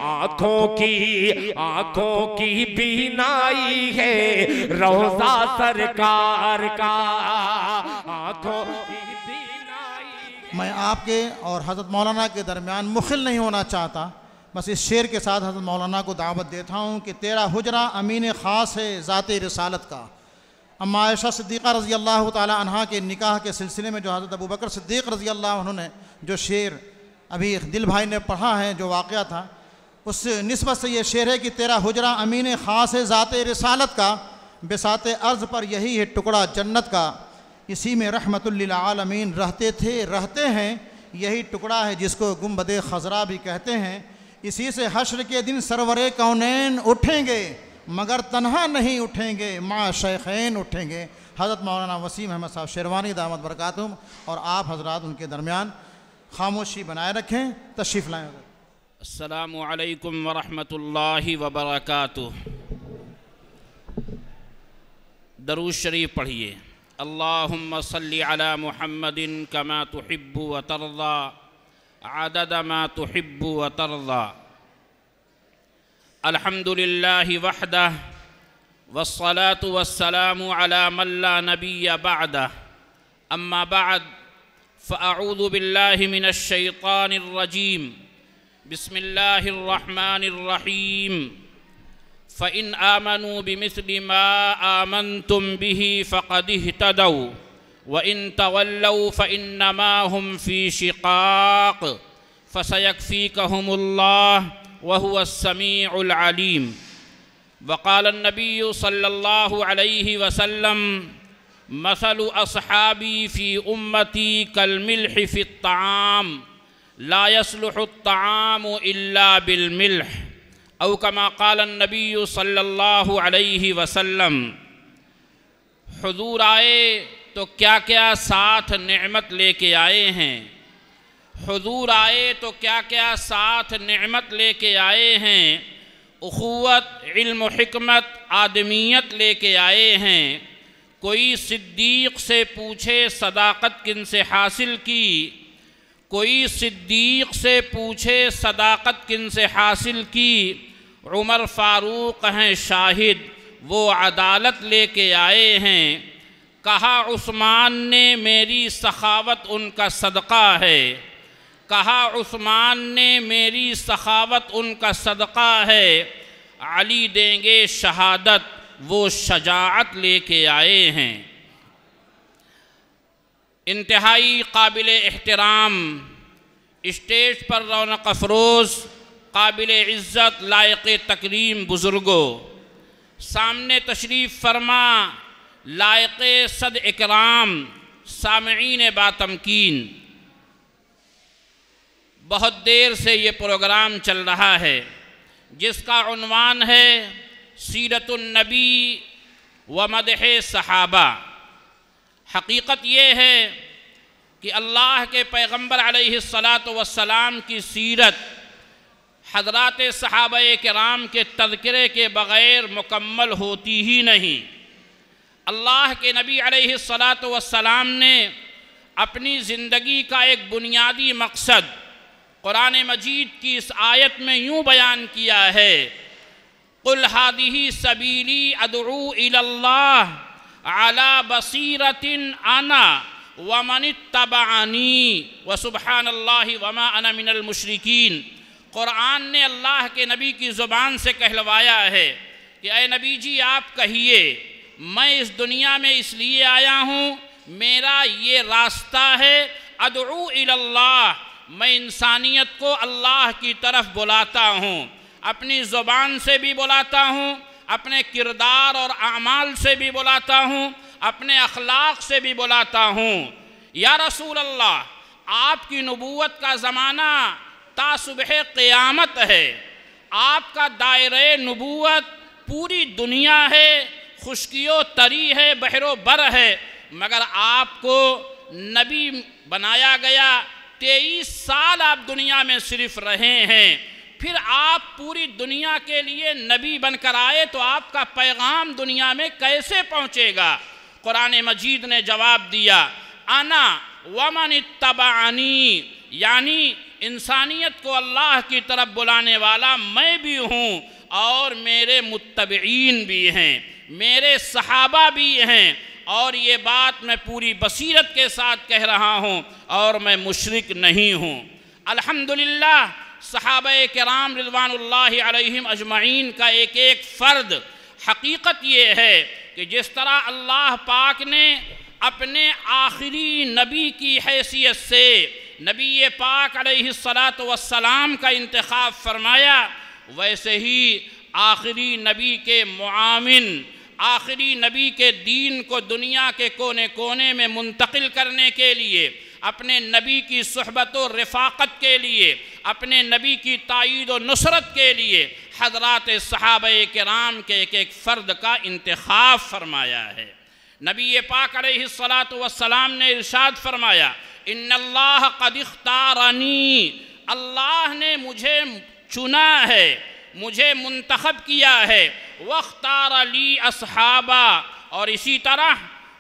آنکھوں کی بینائی ہے روضہ سرکار کا، آنکھوں کی بینائی۔ میں آپ کے اور حضرت مولانا کے درمیان مخل نہیں ہونا چاہتا، بس اس شعر کے ساتھ حضرت مولانا کو دعوت دیتا ہوں کہ تیرا حجرہ امین خاص ہے ذات رسالت کا۔ اما عائشہ صدیقہ رضی اللہ تعالی عنہ کے نکاح کے سلسلے میں جو حضرت ابوبکر صدیق رضی اللہ عنہ نے جو شعر ابھی دل بھائی نے پڑھا ہے، جو واقعہ تھا، اس نسبت سے یہ شعر ہے کہ تیرا حجرہ امین خاص ہے ذات رسالت کا، بساط ارض پر یہی ہے ٹکڑا جنت کا، اسی میں رحمت للعالمین رہتے تھے رہتے ہیں، یہی ٹکڑا ہے جس کو گنبد خضرا بھی کہتے ہیں، اسی سے حشر کے دن سرور کونین اٹھیں گے مگر تنہا نہیں اٹھیں گے، مع شیخین اٹھیں گے۔ حضرت مولانا وسیم احمد صاحب شیروانی دامت برکاتہم اور آپ حضرات ان کے درمیان خاموشی بنائے رکھیں، تشریف لائیں۔ السلام علیکم ورحمۃ اللہ وبرکاتہ۔ درود شریف پڑھیے۔ اللہم صلی علی محمد کما تحب و ترضا عدد ما تحب و ترضا۔ الحمدللہ وحدہ والصلاة والسلام علی من لا نبی بعدہ، اما بعد فاعوذ باللہ من الشیطان الرجیم، بسم اللہ الرحمن الرحیم۔ فَإِنْ آمَنُوا بِمِثْلِ مَا آمَنْتُمْ بِهِ فَقَدِ اهْتَدَوْا وَإِنْ تَوَلَّوْا فَإِنَّمَا هُمْ فِي شِقَاقٍ فَسَيَكْفِيكَهُمُ اللَّهُ وَهُوَ السَّمِيعُ الْعَلِيمُ۔ وقال النبي صلى الله عليه وسلم مثل أصحابي في أمتي كالملح في الطعام لا يصلح الطعام إلا بالملح، او کما قال النبی صلی اللہ علیہ وسلم۔ حضور آئے تو کیا کیا ساتھ نعمت لے کے آئے ہیں، حضور آئے تو کیا کیا ساتھ نعمت لے کے آئے ہیں، اخوت، علم و حکمت، آدمیت لے کے آئے ہیں۔ کوئی صدیق سے پوچھے صداقت کن سے حاصل کی، کوئی صدیق سے پوچھے صداقت کن سے حاصل کی، عمر فاروق ہیں شاہد وہ عدالت لے کے آئے ہیں۔ کہا عثمان نے میری سخاوت ان کا صدقہ ہے، کہا عثمان نے میری سخاوت ان کا صدقہ ہے، علی دیں گے شہادت وہ شجاعت لے کے آئے ہیں۔ انتہائی قابل احترام، اسٹیج پر رونق افروز، قابل عزت، لائق تکریم بزرگوں، سامنے تشریف فرما لائق صد اکرام سامعین باتمکین، بہت دیر سے یہ پروگرام چل رہا ہے جس کا عنوان ہے سیرت النبی و مدح صحابہ۔ حقیقت یہ ہے کہ اللہ کے پیغمبر علیہ السلام کی سیرت حضرات صحابہ کرام کے تذکرے کے بغیر مکمل ہوتی ہی نہیں۔ اللہ کے نبی علیہ السلام نے اپنی زندگی کا ایک بنیادی مقصد قرآن مجید کی اس آیت میں یوں بیان کیا ہے، قُلْ هَذِهِ سَبِيلِي أَدْعُو إِلَى اللَّهِ عَلَى بَصِيرَةٍ أَنَا وَمَنِ اتَّبَعَنِي وَسُبْحَانَ اللَّهِ وَمَا أَنَا مِنَ الْمُشْرِكِينَ۔ قرآن نے اللہ کے نبی کی زبان سے کہلوایا ہے کہ اے نبی جی آپ کہیے میں اس دنیا میں اس لیے آیا ہوں، میرا یہ راستہ ہے، ادعو الی اللہ، میں انسانیت کو اللہ کی طرف بلاتا ہوں، اپنی زبان سے بھی بلاتا ہوں، اپنے کردار اور اعمال سے بھی بلاتا ہوں، اپنے اخلاق سے بھی بلاتا ہوں۔ یا رسول اللہ، آپ کی نبوت کا زمانہ تا صبح قیامت ہے، آپ کا دائرہ نبوت پوری دنیا ہے، خشکی و تری ہے، بحر و بر ہے، مگر آپ کو نبی بنایا گیا، 23 سال آپ دنیا میں صرف رہے ہیں، پھر آپ پوری دنیا کے لیے نبی بن کر آئے تو آپ کا پیغام دنیا میں کیسے پہنچے گا؟ قرآن مجید نے جواب دیا، انا ومن اتبعنی، یعنی انسانیت کو اللہ کی طرف بلانے والا میں بھی ہوں اور میرے متبعین بھی ہیں، میرے صحابہ بھی ہیں، اور یہ بات میں پوری بصیرت کے ساتھ کہہ رہا ہوں اور میں مشرک نہیں ہوں۔ الحمدللہ صحابہ کرام رضوان اللہ علیہم اجمعین کا ایک ایک فرد، حقیقت یہ ہے کہ جس طرح اللہ پاک نے اپنے آخری نبی کی حیثیت سے نبی پاک علیہ السلام کا انتخاب فرمایا، ویسے ہی آخری نبی کے معاون، آخری نبی کے دین کو دنیا کے کونے کونے میں منتقل کرنے کے لیے، اپنے نبی کی صحبت و رفاقت کے لیے، اپنے نبی کی تائید و نصرت کے لیے حضرات صحابہ کرام کے ایک ایک فرد کا انتخاب فرمایا ہے۔ نبی پاک علیہ السلام نے ارشاد فرمایا، ان اللہ قد اختارنی، اللہ نے مجھے چنا ہے، مجھے منتخب کیا ہے، واختار لی اصحابہ، اور اسی طرح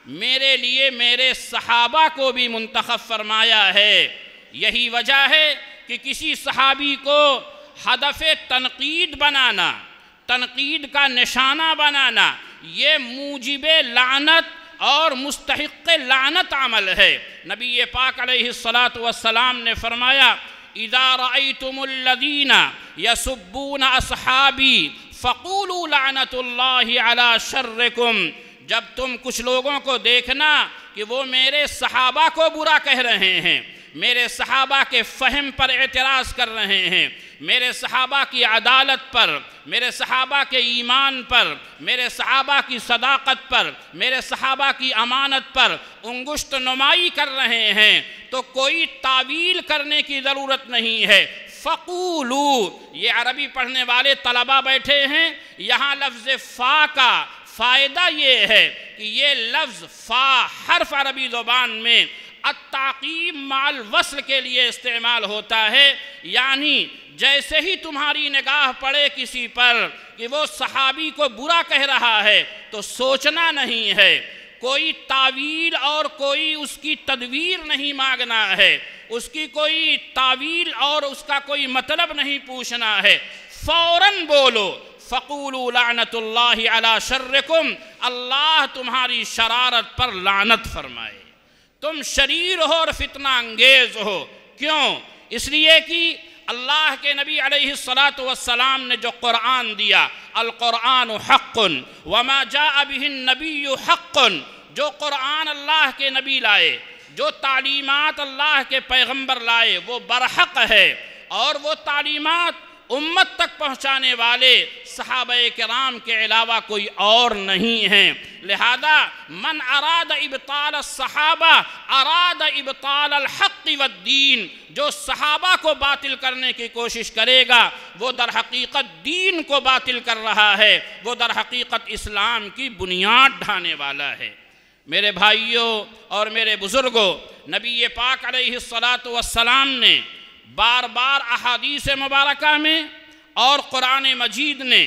میرے لیے میرے صحابہ کو بھی منتخب فرمایا ہے۔ یہی وجہ ہے کہ کسی صحابی کو ہدف تنقید بنانا، تنقید کا نشانہ بنانا، یہ موجب لعنت اور مستحق لعنت عمل ہے۔ نبی پاک علیہ السلام نے فرمایا، اذا رأيتم الذين يسبون اصحابی فقولوا لعنت اللہ علی شرکم، جب تم کچھ لوگوں کو دیکھنا کہ وہ میرے صحابہ کو برا کہہ رہے ہیں، میرے صحابہ کے فہم پر اعتراض کر رہے ہیں، میرے صحابہ کی عدالت پر، میرے صحابہ کے ایمان پر، میرے صحابہ کی صداقت پر، میرے صحابہ کی امانت پر انگشت نمائی کر رہے ہیں، تو کوئی تعویل کرنے کی ضرورت نہیں ہے۔ فقولو، یہ عربی پڑھنے والے طلبہ بیٹھے ہیں، یہاں لفظ فا کا فائدہ یہ ہے کہ یہ لفظ فا حرف عربی زبان میں التعقیب مع الوصل کے لیے استعمال ہوتا ہے، یعنی جیسے ہی تمہاری نگاہ پڑے کسی پر کہ وہ صحابی کو برا کہہ رہا ہے تو سوچنا نہیں ہے، کوئی تعویل اور کوئی اس کی تدویر نہیں مانگنا ہے، اس کی کوئی تعویل اور اس کا کوئی مطلب نہیں پوچھنا ہے، فوراً بولو، فقولوا لعنت اللہ علی شرکم، اللہ تمہاری شرارت پر لعنت فرمائے، تم شریر ہو اور فتنہ انگیز ہو۔ کیوں؟ اس لیے کہ اللہ کے نبی علیہ السلام نے جو قرآن دیا، القرآن حق وما جاء به النبی حق، جو قرآن اللہ کے نبی لائے، جو تعلیمات اللہ کے پیغمبر لائے وہ برحق ہے، اور وہ تعلیمات امت تک پہنچانے والے صحابہ کرام کے علاوہ کوئی اور نہیں ہیں۔ لہذا من اراد ابطال الصحابہ اراد ابطال الحق والدین، جو صحابہ کو باطل کرنے کی کوشش کرے گا وہ در حقیقت دین کو باطل کر رہا ہے، وہ در حقیقت اسلام کی بنیاد ڈھانے والا ہے۔ میرے بھائیوں اور میرے بزرگوں، نبی پاک علیہ السلام نے بار بار احادیث مبارکہ میں اور قرآن مجید نے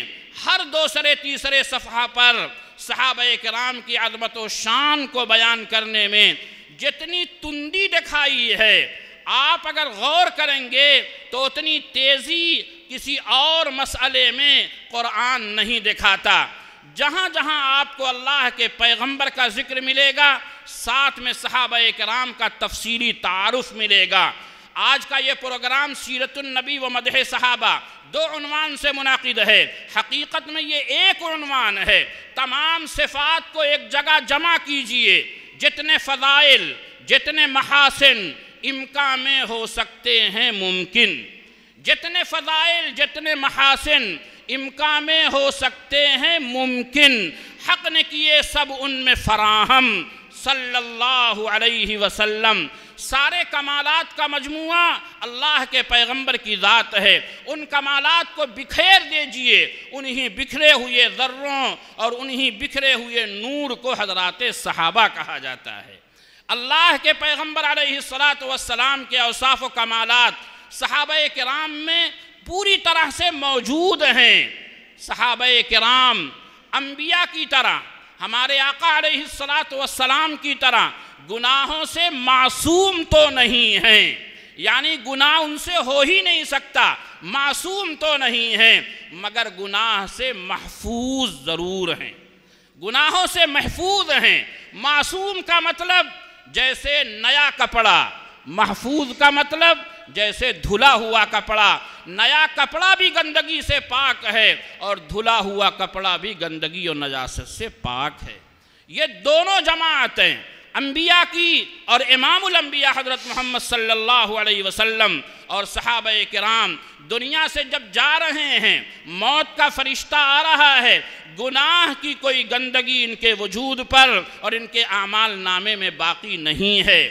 ہر دوسرے تیسرے صفحہ پر صحابہ کرام کی عظمت و شان کو بیان کرنے میں جتنی تندی دکھائی ہے، آپ اگر غور کریں گے تو اتنی تیزی کسی اور مسئلے میں قرآن نہیں دکھاتا۔ جہاں جہاں آپ کو اللہ کے پیغمبر کا ذکر ملے گا، ساتھ میں صحابہ کرام کا تفصیلی تعارف ملے گا۔ آج کا یہ پروگرام سیرت النبی و مدح صحابہ دو عنوان سے منعقد ہے، حقیقت میں یہ ایک عنوان ہے۔ تمام صفات کو ایک جگہ جمع کیجئے، جتنے فضائل، جتنے محاسن امکان میں ہو سکتے ہیں ممکن، جتنے فضائل، جتنے محاسن امکان میں ہو سکتے ہیں ممکن، حق نے کیے سب ان میں فراہم صلی اللہ علیہ وسلم۔ سارے کمالات کا مجموعہ اللہ کے پیغمبر کی ذات ہے، ان کمالات کو بکھیر دیجئے، انہی بکھرے ہوئے ذروں اور انہی بکھرے ہوئے نور کو حضرات صحابہ کہا جاتا ہے۔ اللہ کے پیغمبر علیہ السلام کے اوصاف و کمالات صحابہ کرام میں پوری طرح سے موجود ہیں۔ صحابہ کرام انبیاء کی طرح، ہمارے آقا علیہ السلام کی طرح گناہوں سے معصوم تو نہیں ہیں، یعنی گناہ ان سے ہو ہی نہیں سکتا، معصوم تو نہیں ہیں مگر گناہ سے محفوظ ضرور ہیں، گناہوں سے محفوظ ہیں۔ معصوم کا مطلب جیسے نیا کپڑا، محفوظ کا مطلب جیسے دھلا ہوا کپڑا۔ نیا کپڑا بھی گندگی سے پاک ہے اور دھلا ہوا کپڑا بھی گندگی اور نجاست سے پاک ہے۔ یہ دونوں جماعتیں انبیاء کی اور امام الانبیاء حضرت محمد صلی اللہ علیہ وسلم اور صحابہ کرام دنیا سے جب جا رہے ہیں، موت کا فرشتہ آ رہا ہے، گناہ کی کوئی گندگی ان کے وجود پر اور ان کے اعمال نامے میں باقی نہیں ہے۔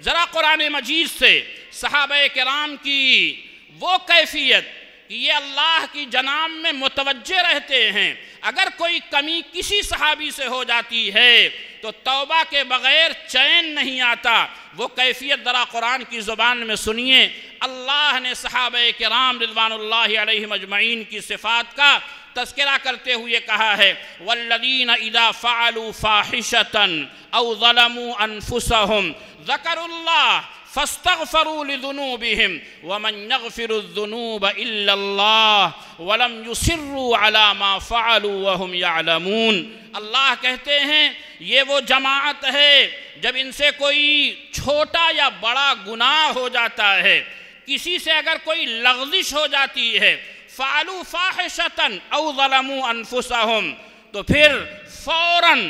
ذرا قرآن مجید سے صحابہ کرام کی وہ کیفیت کہ یہ اللہ کی جناب میں متوجہ رہتے ہیں، اگر کوئی کمی کسی صحابی سے ہو جاتی ہے تو توبہ کے بغیر چین نہیں آتا، وہ کیفیت ذرا قرآن کی زبان میں سنیے۔ اللہ نے صحابہ کرام رضوان اللہ علیہم اجمعین کی صفات کا تذکرہ کرتے ہوئے کہا ہے والذین اذا فعلوا فاحشة او ظلموا انفسهم ذکروا اللہ فاستغفروا لذنوبهم ومن يغفر الذنوب الا اللہ ولم يصروا على ما فعلوا وهم يعلمون۔ اللہ کہتے ہیں یہ وہ جماعت ہے جب ان سے کوئی چھوٹا یا بڑا گناہ ہو جاتا ہے، کسی سے اگر کوئی لغزش ہو جاتی ہے، فعلوا فاحشة او ظلموا انفسهم، تو پھر فوراً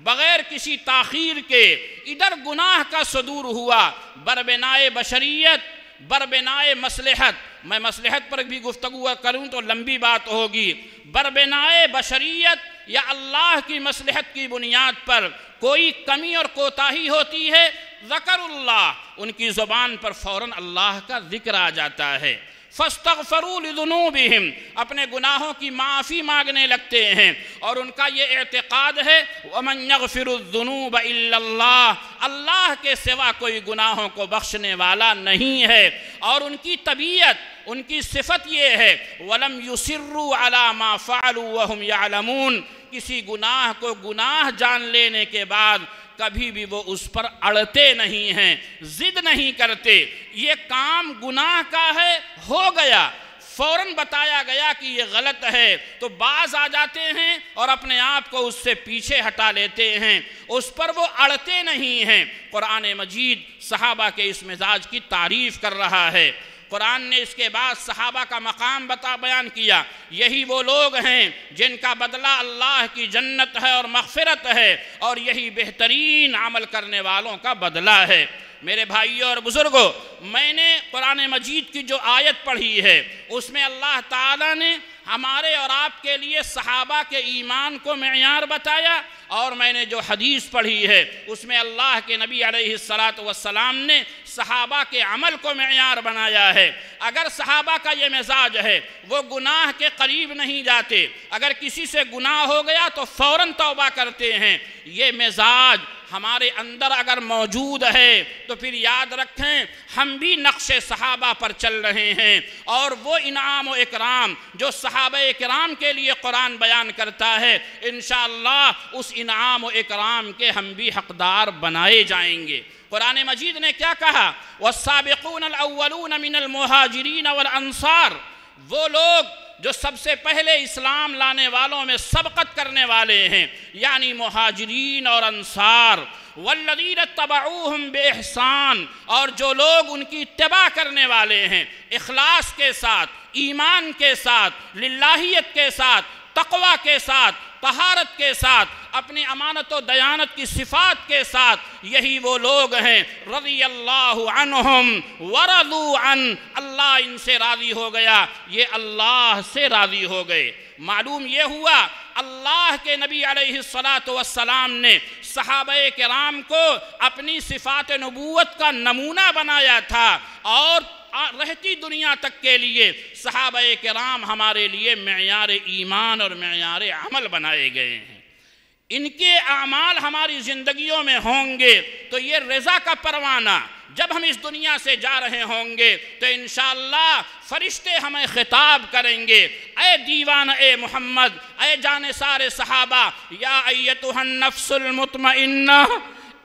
بغیر کسی تاخیر کے ادھر گناہ کا صدور ہوا، بربنائے بشریت، بربنائے مصلحت، میں مصلحت پر بھی گفتگو کروں تو لمبی بات ہوگی، بربنائے بشریت یا اللہ کی مصلحت کی بنیاد پر کوئی کمی اور کوتاہی ہوتی ہے، ذکر اللہ، ان کی زبان پر فوراً اللہ کا ذکر آ جاتا ہے۔ فاستغفروا لذنوبہم، اپنے گناہوں کی معافی مانگنے لگتے ہیں، اور ان کا یہ اعتقاد ہے ومن یغفر الذنوب الا اللہ، اللہ کے سوا کوئی گناہوں کو بخشنے والا نہیں ہے، اور ان کی طبیعت، ان کی صفت یہ ہے ولم یصروا علی ما فعلوا وهم یعلمون، کسی گناہ کو گناہ جان لینے کے بعد کبھی بھی وہ اس پر اڑتے نہیں ہیں، ضد نہیں کرتے۔ یہ کام گناہ کا ہے، ہو گیا، فوراً بتایا گیا کہ یہ غلط ہے تو باز آ جاتے ہیں اور اپنے آپ کو اس سے پیچھے ہٹا لیتے ہیں، اس پر وہ اڑتے نہیں ہیں۔ قرآن مجید صحابہ کے اس مزاج کی تعریف کر رہا ہے۔ قرآن نے اس کے بعد صحابہ کا مقام بیان کیا، یہی وہ لوگ ہیں جن کا بدلہ اللہ کی جنت ہے اور مغفرت ہے، اور یہی بہترین عمل کرنے والوں کا بدلہ ہے۔ میرے بھائیوں اور بزرگوں، میں نے قرآن مجید کی جو آیت پڑھی ہے اس میں اللہ تعالیٰ نے ہمارے اور آپ کے لیے صحابہ کے ایمان کو معیار بتایا، اور میں نے جو حدیث پڑھی ہے اس میں اللہ کے نبی علیہ السلام نے صحابہ کے عمل کو معیار بنایا ہے۔ اگر صحابہ کا یہ مزاج ہے وہ گناہ کے قریب نہیں جاتے، اگر کسی سے گناہ ہو گیا تو فوراً توبہ کرتے ہیں، یہ مزاج ہمارے اندر اگر موجود ہے تو پھر یاد رکھیں ہم بھی نقش صحابہ پر چل رہے ہیں، اور وہ انعام و اکرام جو صحابہ کرام کے لیے قرآن بیان کرتا ہے، انشاءاللہ اس انعام و اکرام کے ہم بھی حقدار بنائے جائیں گے۔ قرآن مجید نے کیا کہا؟ والسابقون الاولون من المہاجرین والانصار، وہ لوگ جو سب سے پہلے اسلام لانے والوں میں سبقت کرنے والے ہیں، یعنی مہاجرین اور انصار، والذین اتبعوہم بإحسان، اور جو لوگ ان کی اتباع کرنے والے ہیں اخلاص کے ساتھ، ایمان کے ساتھ، للہیت کے ساتھ، تقوی کے ساتھ، طہارت کے ساتھ، اپنی امانت و دیانت کی صفات کے ساتھ، یہی وہ لوگ ہیں رضی اللہ عنہم ورضوا عنہ، اللہ ان سے راضی ہو گیا، یہ اللہ سے راضی ہو گئے۔ معلوم یہ ہوا اللہ کے نبی علیہ السلام نے صحابہ کرام کو اپنی صفات نبوت کا نمونہ بنایا تھا، اور رہتی دنیا تک کے لیے صحابہ کرام ہمارے لیے معیار ایمان اور معیار عمل بنائے گئے ہیں۔ ان کے اعمال ہماری زندگیوں میں ہوں گے تو یہ رضا کا پروانہ، جب ہم اس دنیا سے جا رہے ہوں گے تو انشاءاللہ فرشتے ہمیں خطاب کریں گے، اے دیوان اے محمد، اے جانثار صحابہ، یا ایتھا النفس المطمئنہ،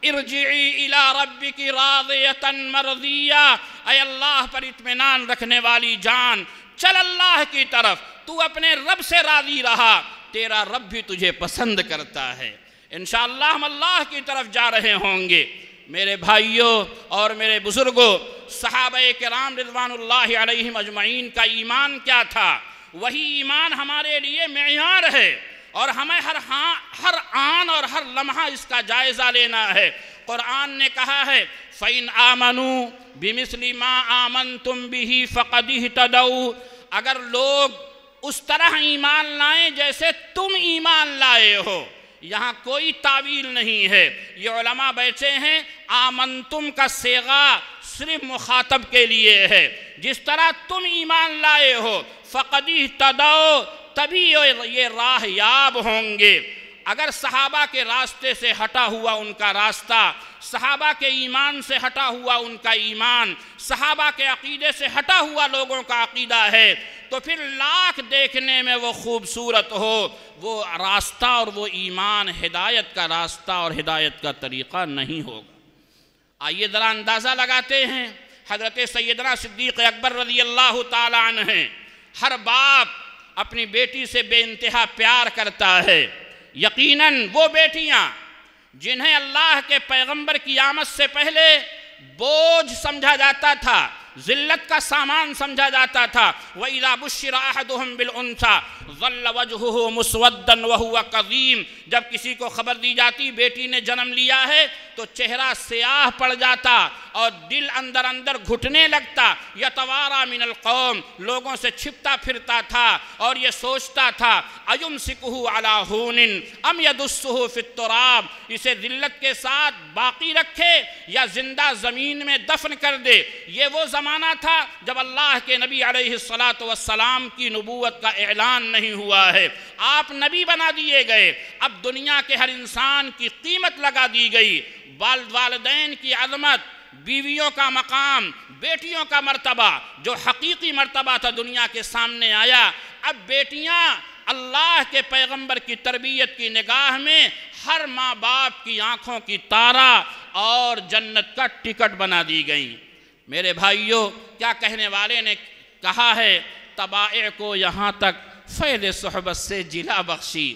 ارجعی الی ربک راضیۃ مرضیہ، اے اللہ پر اطمینان رکھنے والی جان، چل اللہ کی طرف، تو اپنے رب سے راضی رہا، تیرا رب بھی تجھے پسند کرتا ہے۔ انشاءاللہ ہم اللہ کی طرف جا رہے ہوں گے۔ میرے بھائیوں اور میرے بزرگوں، صحابہ کرام رضوان اللہ علیہم اجمعین کا ایمان کیا تھا؟ وہی ایمان ہمارے لیے معیار ہے، اور ہمیں ہر آن اور ہر لمحہ اس کا جائزہ لینا ہے۔ قرآن نے کہا ہے فَإِنْ آمَنُوا بِمِثْلِ مَا آمَنْتُمْ بِهِ فَقَدِ اهْتَدَوْا، اگر لوگ اس طرح ایمان لائیں جیسے تم ایمان لائے ہو، یہاں کوئی تعویل نہیں ہے۔ یہ علماء بیٹھے ہیں، آمنتم کا صیغہ صرف مخاطب کے لیے ہے، جس طرح تم ایمان لائے ہو، فَقَدِ اهْتَدَوْا، تبھی یہ راہ یاب ہوں گے۔ اگر صحابہ کے راستے سے ہٹا ہوا ان کا راستہ، صحابہ کے ایمان سے ہٹا ہوا ان کا ایمان، صحابہ کے عقیدے سے ہٹا ہوا لوگوں کا عقیدہ ہے، تو پھر لاکھ دیکھنے میں وہ خوبصورت ہو، وہ راستہ اور وہ ایمان ہدایت کا راستہ اور ہدایت کا طریقہ نہیں ہوگا۔ آئیے ذرا اندازہ لگاتے ہیں، حضرت سیدنا صدیق اکبر رضی اللہ تعالیٰ عنہ ہیں، ہر باپ اپنی بیٹی سے بے انتہا پیار کرتا ہے۔ یقیناً وہ بیٹیاں جنہیں اللہ کے پیغمبر کی آمد سے پہلے بوجھ سمجھا جاتا تھا، ذلت کا سامان سمجھا جاتا تھا، وَإِذَا بُشِّرَ أَحَدُهُمْ بِالْأُنْثَى ظَلَّ وَجْهُهُ مُسْوَدًّا وَهُوَ كَظِيمٌ، جب کسی کو خبر دی جاتی بیٹی نے جنم لیا ہے تو چہرہ سیاہ پڑ جاتا اور دل اندر اندر گھٹنے لگتا، یتوارا من القوم، لوگوں سے چھپتا پھرتا تھا اور یہ سوچتا تھا ایمسکہ علی ہون ام یدسہ فی التراب، اسے ذلت کے ساتھ باقی رکھے یا زندہ زمین میں دفن کر دے۔ یہ وہ زمانہ تھا جب اللہ کے نبی علیہ السلام کی نبوت کا اعلان نہیں ہوا ہے، آپ نبی بنا دیے گئے، اب دنیا کے ہر انسان کی قیمت لگا دی گئی، والدین کی عظمت، بیویوں کا مقام، بیٹیوں کا مرتبہ، جو حقیقی مرتبہ تھا دنیا کے سامنے آیا۔ اب بیٹیاں اللہ کے پیغمبر کی تربیت کی نگاہ میں ہر ماں باپ کی آنکھوں کی تارا اور جنت کا ٹکٹ بنا دی گئیں۔ میرے بھائیوں، کیا کہنے والے نے کہا ہے، طبائع کو یہاں تک فیض صحبت سے جلا بخشی،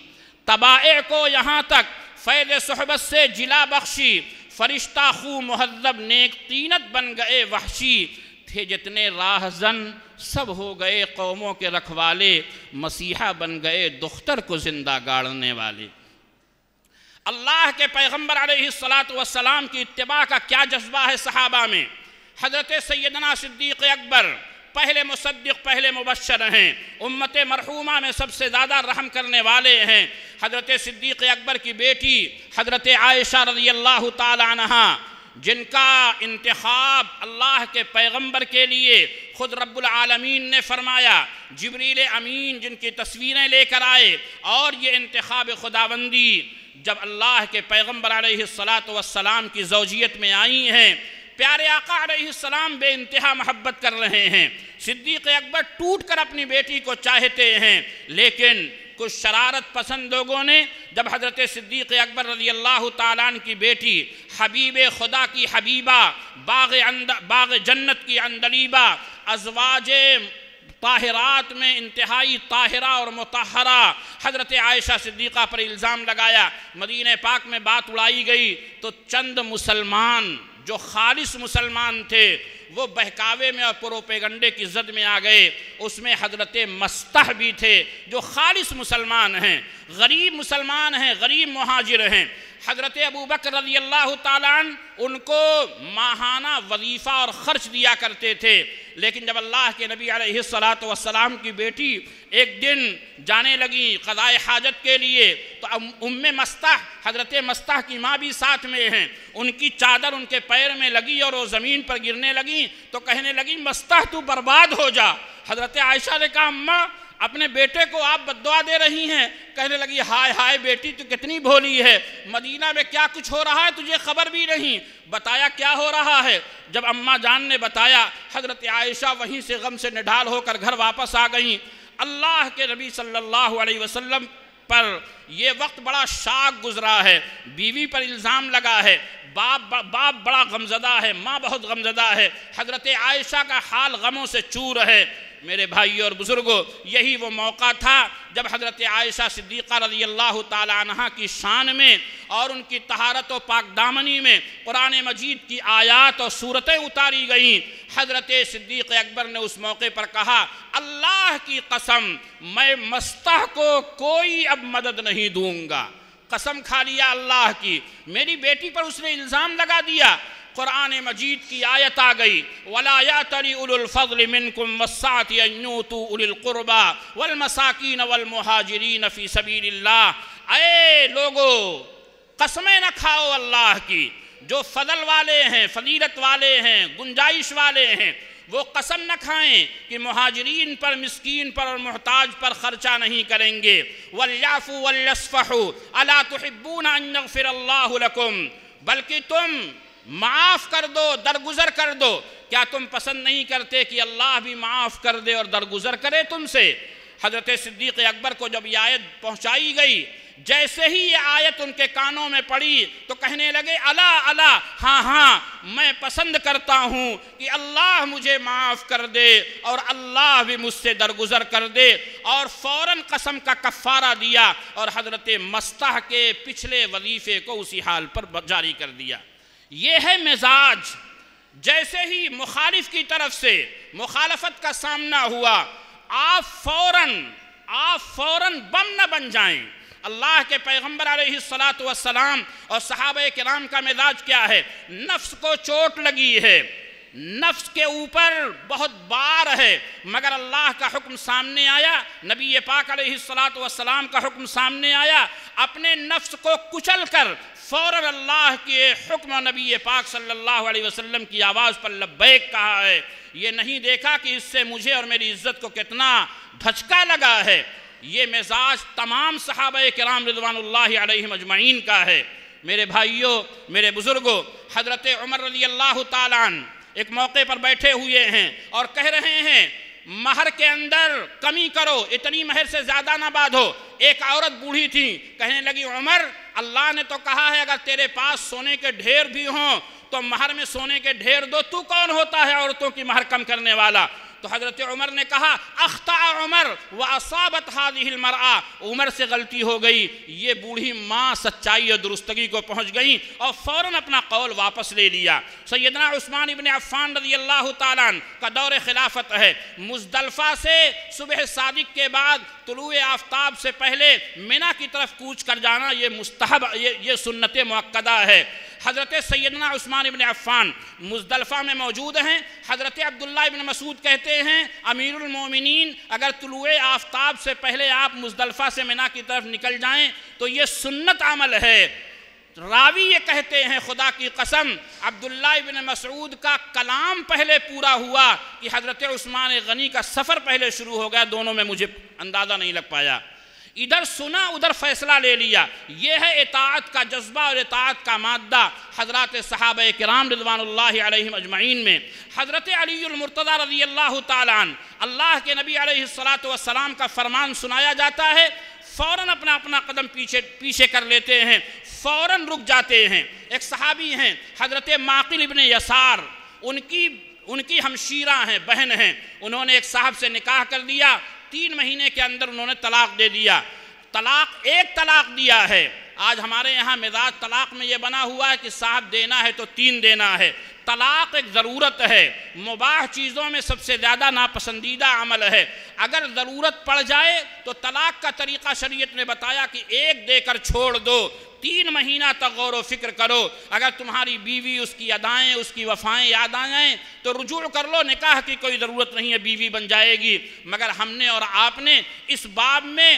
طبائع کو یہاں تک فیض صحبت سے جلا بخشی، فرشتہ خو مہذب نیک طینت بن گئے وحشی، تھے جتنے راہزن سب ہو گئے قوموں کے رکھوالے، مسیحا بن گئے دختر کو زندہ گاڑنے والے۔ اللہ کے پیغمبر علیہ السلام کی اتباع کا کیا جذبہ ہے صحابہ میں۔ حضرت سیدنا صدیق اکبر پہلے مصدق، پہلے مبشر ہیں، امت مرحومہ میں سب سے زیادہ رحم کرنے والے ہیں۔ حضرت صدیق اکبر کی بیٹی حضرت عائشہ رضی اللہ تعالی عنہا، جن کا انتخاب اللہ کے پیغمبر کے لیے خود رب العالمین نے فرمایا، جبریل امین جن کی تصویریں لے کر آئے، اور یہ انتخاب خداوندی جب اللہ کے پیغمبر علیہ السلام کی زوجیت میں آئی ہیں، پیارے آقا علیہ السلام بے انتہا محبت کر رہے ہیں، صدیق اکبر ٹوٹ کر اپنی بیٹی کو چاہتے ہیں، لیکن کچھ شرارت پسند لوگوں نے جب حضرت صدیق اکبر رضی اللہ تعالیٰ عنہ کی بیٹی حبیب خدا کی حبیبہ، باغ جنت کی عندلیبہ، ازواج طاہرات میں انتہائی طاہرہ اور مطہرہ حضرت عائشہ صدیقہ پر الزام لگایا، مدینہ پاک میں بات اڑائی گئی تو چند مسلمان جو خالص مسلمان تھے وہ بہکاوے میں اور پروپیگنڈے کی زد میں آ گئے۔ اس میں حضرت مستح بھی تھے جو خالص مسلمان ہیں، غریب مسلمان ہیں، غریب مہاجر ہیں۔ حضرت ابوبکر رضی اللہ تعالیٰ عنہ ان کو ماہانہ وظیفہ اور خرچ دیا کرتے تھے، لیکن جب اللہ کے نبی علیہ السلام کی بیٹی ایک دن جانے لگی قضائے حاجت کے لیے تو ام مستح، حضرت مستح کی ماں بھی ساتھ میں ہیں، ان کی چادر ان کے پیر میں لگی اور وہ زمین پر گرنے لگی تو کہنے لگی مستح تو برباد ہو جا۔ حضرت عائشہ نے کہا اماں اپنے بیٹے کو آپ بددعا دے رہی ہیں؟ کہنے لگی ہائے ہائے بیٹی تو کتنی بھولی ہے، مدینہ میں کیا کچھ ہو رہا ہے تجھے خبر بھی نہیں، بتایا کیا ہو رہا ہے۔ جب اماں جان نے بتایا، حضرت عائشہ وہیں سے غم سے نڈھال ہو کر گھر واپس آ گئیں۔ اللہ کے نبی صلی اللہ علیہ وسلم پر یہ وقت بڑا شاک گزرا ہے، بیوی پر الزام لگا ہے، باپ بڑا غمزدہ ہے، ماں بہت غمزدہ ہے، حضرت عائشہ کا حال غموں سے چور ہے۔ میرے بھائیوں اور بزرگوں، یہی وہ موقع تھا جب حضرت عائشہ صدیقہ رضی اللہ تعالی عنہ کی شان میں اور ان کی طہارت و پاک دامنی میں قرآن مجید کی آیات اور صورتیں اتاری گئیں۔ حضرت صدیق اکبر نے اس موقع پر کہا، اللہ کی قسم میں مستح کو کوئی اب مدد نہیں دوں گا۔ قسم کھا لیا اللہ کی، میری بیٹی پر اس نے الزام لگا دیا۔ قرآن مجید کی آیت آ گئی، وَلَا يَأْتَلِ أُولُو الْفَضْلِ مِنْكُمْ وَالسَّعَةِ أَن يُؤْتُوا أُولِي الْقُرْبَى وَالْمَسَاكِينَ وَالْمُهَاجِرِينَ فِي سَبِيلِ اللَّهِ۔ اے لوگو، قسمیں نہ کھاؤ اللہ کی، جو فضل والے ہیں، فضیلت والے ہیں، گنجائش والے ہیں، وہ قسم نہ کھائیں کہ مہاجرین پر، مسکین پر اور محتاج پر خرچہ نہیں کریں گے۔ وَلْيَعْفُوا وَلْيَصْفَحُوا أَلَا تُحِبُّونَ أَن يَغْفِرَ اللَّهُ لَكُمْ، بلکہ تم معاف کر دو، درگزر کر دو۔ کیا تم پسند نہیں کرتے کہ اللہ بھی معاف کر دے اور درگزر کرے تم سے؟ حضرت صدیق اکبر کو جب یہ آیت پہنچائی گئی، جیسے ہی یہ آیت ان کے کانوں میں پڑی تو کہنے لگے، الا الا، ہاں ہاں، میں پسند کرتا ہوں کہ اللہ مجھے معاف کر دے اور اللہ بھی مجھ سے درگزر کر دے۔ اور فوراً قسم کا کفارہ دیا اور حضرت مستح کے پچھلے وظیفے کو اسی حال پر جاری کر دیا۔ یہ ہے مزاج۔ جیسے ہی مخالف کی طرف سے مخالفت کا سامنا ہوا، آپ فوراً بم نہ بن جائیں۔ اللہ کے پیغمبر علیہ السلام اور صحابہ کرام کا مزاج کیا ہے؟ نفس کو چوٹ لگی ہے، نفس کے اوپر بہت بار ہے، مگر اللہ کا حکم سامنے آیا، نبی پاک علیہ السلام کا حکم سامنے آیا، اپنے نفس کو کچل کر فوراً اللہ کے حکم و نبی پاک صلی اللہ علیہ وسلم کی آواز پر لبیک کہا ہے۔ یہ نہیں دیکھا کہ اس سے مجھے اور میری عزت کو کتنا دھچکا لگا ہے۔ یہ مزاج تمام صحابہ کرام رضوان اللہ علیہم اجمعین کا ہے۔ میرے بھائیوں، میرے بزرگوں، حضرت عمر رضی اللہ تعالیٰ عنہ ایک موقع پر بیٹھے ہوئے ہیں اور کہہ رہے ہیں، مہر کے اندر کمی کرو، اتنی مہر سے زیادہ نہ باندھو۔ ایک عورت بوڑھی تھی، کہنے لگی، عمر، اللہ نے تو کہا ہے اگر تیرے پاس سونے کے ڈھیر بھی ہوں تو مہر میں سونے کے ڈھیر دو، تو کون ہوتا ہے عورتوں کی مہر کم کرنے والا؟ تو حضرت عمر نے کہا، اخطأ عمر واصابت هذه المرأة، عمر سے غلطی ہو گئی۔ یہ بوڑھی ماں سچائی اور درستگی کو پہنچ گئی اور فوراً اپنا قول واپس لے لیا۔ سیدنا عثمان ابن عفان رضی اللہ تعالیٰ عنہ کا دور خلافت ہے۔ مزدلفہ سے صبح صادق کے بعد طلوع آفتاب سے پہلے منی کی طرف کوچ کر جانا یہ مستحب، یہ سنت مؤکدہ ہے۔ حضرت سیدنا عثمان ابن عفان مزدلفہ میں موجود ہیں۔ حضرت عبداللہ ابن مسعود کہتے ہیں، امیر المومنین، اگر طلوع آفتاب سے پہلے آپ مزدلفہ سے منی کی طرف نکل جائیں تو یہ سنت عمل ہے۔ راوی یہ کہتے ہیں، خدا کی قسم، عبداللہ ابن مسعود کا کلام پہلے پورا ہوا کہ حضرت عثمان غنی کا سفر پہلے شروع ہو گیا، دونوں میں مجھے اندازہ نہیں لگ پایا۔ ادھر سنا، ادھر فیصلہ لے لیا۔ یہ ہے اطاعت کا جذبہ اور اطاعت کا مادہ حضرات صحابہ کرام رضوان اللہ علیہم اجمعین میں۔ حضرت علی المرتضی رضی اللہ تعالیٰ عنہ، اللہ کے نبی علیہ السلام کا فرمان سنایا جاتا ہے، فوراً اپنا قدم پیچھے کر لیتے ہیں، فوراً رک جاتے ہیں۔ ایک صحابی ہیں حضرت معقل ابن یسار، ان کی ہمشیرہ ہیں، بہن ہیں، انہوں نے ایک صاحب سے نکاح کر دیا، 3 مہینے کے اندر انہوں نے طلاق دے دیا۔ ایک طلاق دیا ہے۔ آج ہمارے یہاں مزاج طلاق میں یہ بنا ہوا ہے کہ صاحب دینا ہے تو 3 دینا ہے۔ طلاق ایک ضرورت ہے، مباح چیزوں میں سب سے زیادہ ناپسندیدہ عمل ہے۔ اگر ضرورت پڑ جائے تو طلاق کا طریقہ شریعت نے بتایا کہ 1 دے کر چھوڑ دو، 3 مہینہ تک غور و فکر کرو۔ اگر تمہاری بیوی، اس کی ادائیں، اس کی وفائیں یاد آ جائیں تو رجوع کر لو، نکاح کی کوئی ضرورت نہیں ہے، بیوی بن جائے گی۔ مگر ہم نے اور آپ نے اس باب میں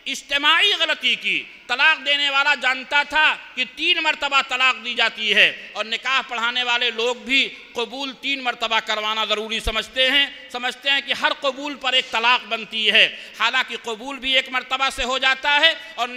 اجتماعی غلطی کی۔ طلاق دینے والا جانتا تھا کہ 3 مرتبہ طلاق دی جاتی ہے، اور نکاح پڑھانے والے لوگ بھی قبول 3 مرتبہ کروانا ضروری سمجھتے ہیں کہ ہر قبول پر ایک طلاق بنتی ہے، حالانکہ قبول بھی 1 مرتبہ سے ہو جاتا ہے، اور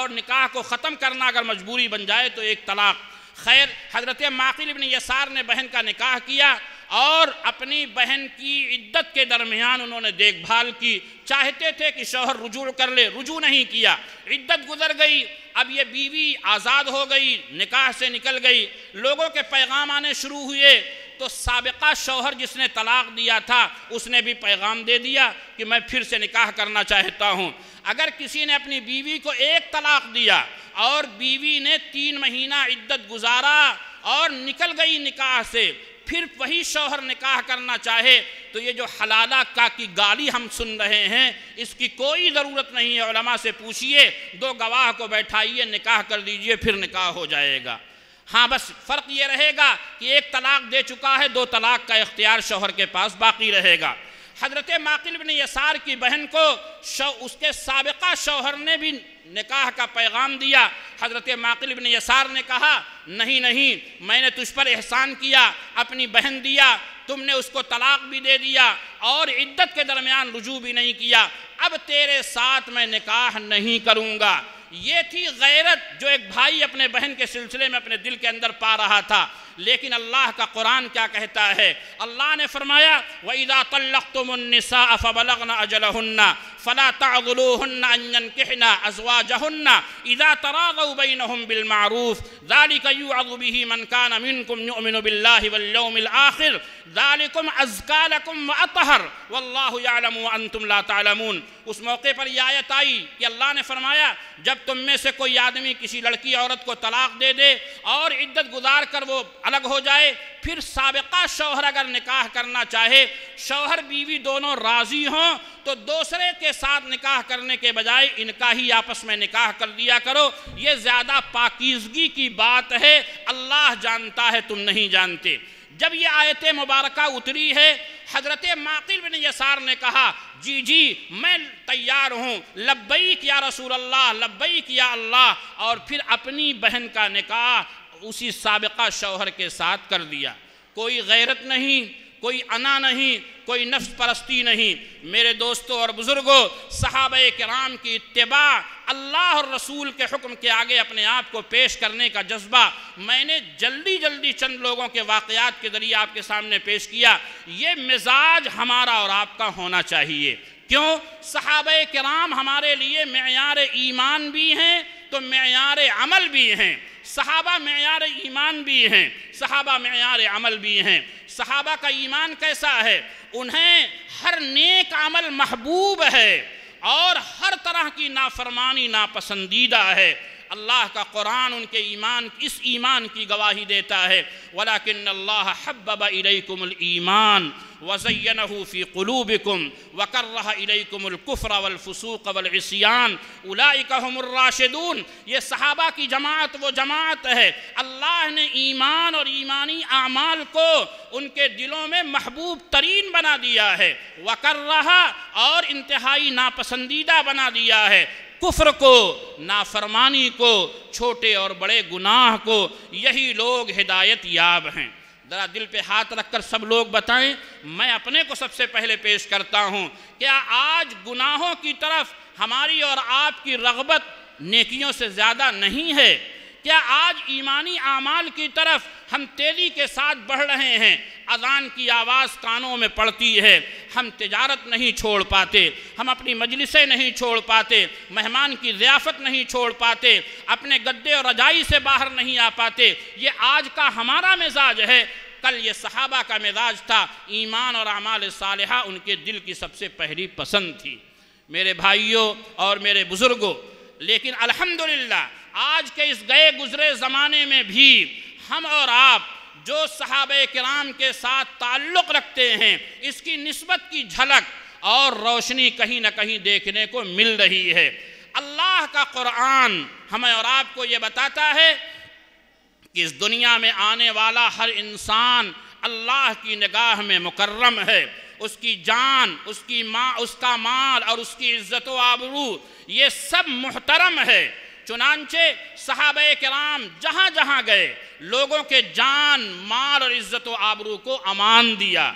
نکاح کو ختم کرنا اگر مجبوری بن جائے تو 1 طلاق۔ خیر، حضرت معقل ابن یسار نے بہن کا نکاح کیا اور اپنی بہن کی عدت کے درمیان انہوں نے دیکھ بھال کی، چاہتے تھے کہ شوہر رجوع کر لے، رجوع نہیں کیا، عدت گزر گئی، اب یہ بیوی آزاد ہو گئی، نکاح سے نکل گئی، لوگوں کے پیغام آنے شروع ہوئے، تو سابقہ شوہر جس نے طلاق دیا تھا اس نے بھی پیغام دے دیا کہ میں پھر سے نکاح کرنا چاہتا ہوں۔ اگر کسی نے اپنی بیوی کو ایک طلاق دیا اور بیوی نے 3 مہینہ عدت گزارا اور نکل گئی نکاح سے، پھر وہی شوہر نکاح کرنا چاہے تو یہ جو حلالہ کا کی گالی ہم سن رہے ہیں اس کی کوئی ضرورت نہیں ہے۔ علماء سے پوچھئے، 2 گواہ کو بیٹھائیے، نکاح کر دیجئے، پھر نکاح ہو جائے گا۔ ہاں بس فرق یہ رہے گا کہ 1 طلاق دے چکا ہے، 2 طلاق کا اختیار شوہر کے پاس باقی رہے گا۔ حضرت معقل بن یسار کی بہن کو اس کے سابقہ شوہر نے بھی نکاح کا پیغام دیا۔ حضرت معقل بن یسار نے کہا نہیں، میں نے تجھ پر احسان کیا، اپنی بہن دیا، تم نے اس کو طلاق بھی دے دیا اور عدت کے درمیان رجوع بھی نہیں کیا، اب تیرے ساتھ میں نکاح نہیں کروں گا۔ یہ تھی غیرت جو ایک بھائی اپنے بہن کے سلسلے میں اپنے دل کے اندر پا رہا تھا۔ لیکن اللہ کا قرآن کیا کہتا ہے؟ اللہ نے فرمایا وَإِذَا طَلَّقْتُمُ النِّسَاءَ فَبَلَغْنَ أَجَلَهُنَّ فَلَا تَعْضُلُوهُنَّ أَن يَنكِحْنَ أَزْوَاجَهُنَّ إِذَا تَرَاضَوْا بَيْنَهُم بِالْمَعْرُوفِ ذَلِكَ يُوعَظُ بِهِ مَن كَانَ مِنكُمْ يُؤْمِنُ بِاللَّهِ وَالْيَوْمِ الْآخِرِ ذَلِكُمْ أَزْكَىٰ لَكُمْ وَأَطْهَرُ وَاللَّهُ يَعْلَمُ وَأَنتُمْ لَا تَعْلَمُونَ۔ اس موقع پر یہ آیت آئی کہ اللہ نے فرمایا جب تم میں سے کوئی آدمی کسی لڑکی عورت کو طلاق دے دے اور عدت گزار کر وہ الگ ہو جائے، پھر سابقہ شوہر اگر نکاح کرنا چاہے، شوہر بیوی دونوں راضی ہوں تو دوسرے کے ساتھ نکاح کرنے کے بجائے ان کا ہی آپس میں نکاح کر دیا کرو، یہ زیادہ پاکیزگی کی بات ہے، اللہ جانتا ہے تم نہیں جانتے۔ جب یہ آیت مبارکہ اتری ہے، حضرت معقل بن یسار نے کہا جی میں تیار ہوں، لبیک یا رسول اللہ، لبیک یا اللہ، اور پھر اپنی بہن کا نکاح اسی سابقہ شوہر کے ساتھ کر دیا۔ کوئی غیرت نہیں، کوئی انا نہیں، کوئی نفس پرستی نہیں۔ میرے دوستوں اور بزرگوں، صحابہ کرام کی اتباع، اللہ اور رسول کے حکم کے آگے اپنے آپ کو پیش کرنے کا جذبہ، میں نے جلدی چند لوگوں کے واقعات کے ذریعے آپ کے سامنے پیش کیا۔ یہ مزاج ہمارا اور آپ کا ہونا چاہیے۔ کیوں؟ صحابہ کرام ہمارے لیے معیار ایمان بھی ہیں تو معیار عمل بھی ہیں۔ صحابہ معیار ایمان بھی ہیں، صحابہ معیار عمل بھی ہیں۔ صحابہ کا ایمان کیسا ہے؟ انہیں ہر نیک عمل محبوب ہے اور ہر طرح کی نافرمانی ناپسندیدہ ہے۔ اللہ کا قرآن ان کے اس ایمان کی گواہی دیتا ہے وَلَكِنَّ اللَّهَ حَبَّبَ إِلَيْكُمُ الْإِيمَانَ وَزَيَّنَهُ فِي قُلُوبِكُمْ وَكَرَّهَ إِلَيْكُمُ الْكُفْرَ وَالْفُسُوقَ وَالْعِصْيَانَ أُولَئِكَ هُمُ الرَّاشِدُونَ۔ یہ صحابہ کی جماعت وہ جماعت ہے، اللہ نے ایمان اور ایمانی اعمال کو ان کے دلوں میں محبوب ترین بنا دیا ہے، وَكَرَّهَ اور انتہائی ناپسندیدہ بنا دیا ہے، کفر کو، نافرمانی کو، چھوٹے اور بڑے گناہ کو۔ یہی لوگ ہدایت یاب ہیں۔ ذرا دل پہ ہاتھ رکھ کر سب لوگ بتائیں، میں اپنے کو سب سے پہلے پیش کرتا ہوں، کیا آج گناہوں کی طرف ہماری اور آپ کی رغبت نیکیوں سے زیادہ نہیں ہے؟ کیا آج ایمانی اعمال کی طرف ہم تیزی کے ساتھ بڑھ رہے ہیں؟ اذان کی آواز کانوں میں پڑتی ہے، ہم تجارت نہیں چھوڑ پاتے، ہم اپنی مجلسیں نہیں چھوڑ پاتے، مہمان کی ضیافت نہیں چھوڑ پاتے، اپنے گدے اور رجائی سے باہر نہیں آ پاتے۔ یہ آج کا ہمارا مزاج ہے، کل یہ صحابہ کا مزاج تھا۔ ایمان اور اعمال صالحہ ان کے دل کی سب سے پہلی پسند تھی۔ میرے بھائیوں اور میرے بزرگوں، لیکن الحمدللہ آج کے اس گئے گزرے زمانے میں بھی ہم اور آپ جو صحابہ کرام کے ساتھ تعلق رکھتے ہیں، اس کی نسبت کی جھلک اور روشنی کہیں نہ کہیں دیکھنے کو مل رہی ہے۔ اللہ کا قرآن ہمیں اور آپ کو یہ بتاتا ہے کہ اس دنیا میں آنے والا ہر انسان اللہ کی نگاہ میں مکرم ہے۔ اس کی جان، اس کا مال اور اس کی عزت و آبرو یہ سب محترم ہے۔ چنانچہ صحابہ کرام جہاں جہاں گئے لوگوں کے جان، مال اور عزت و آبرو کو امان دیا۔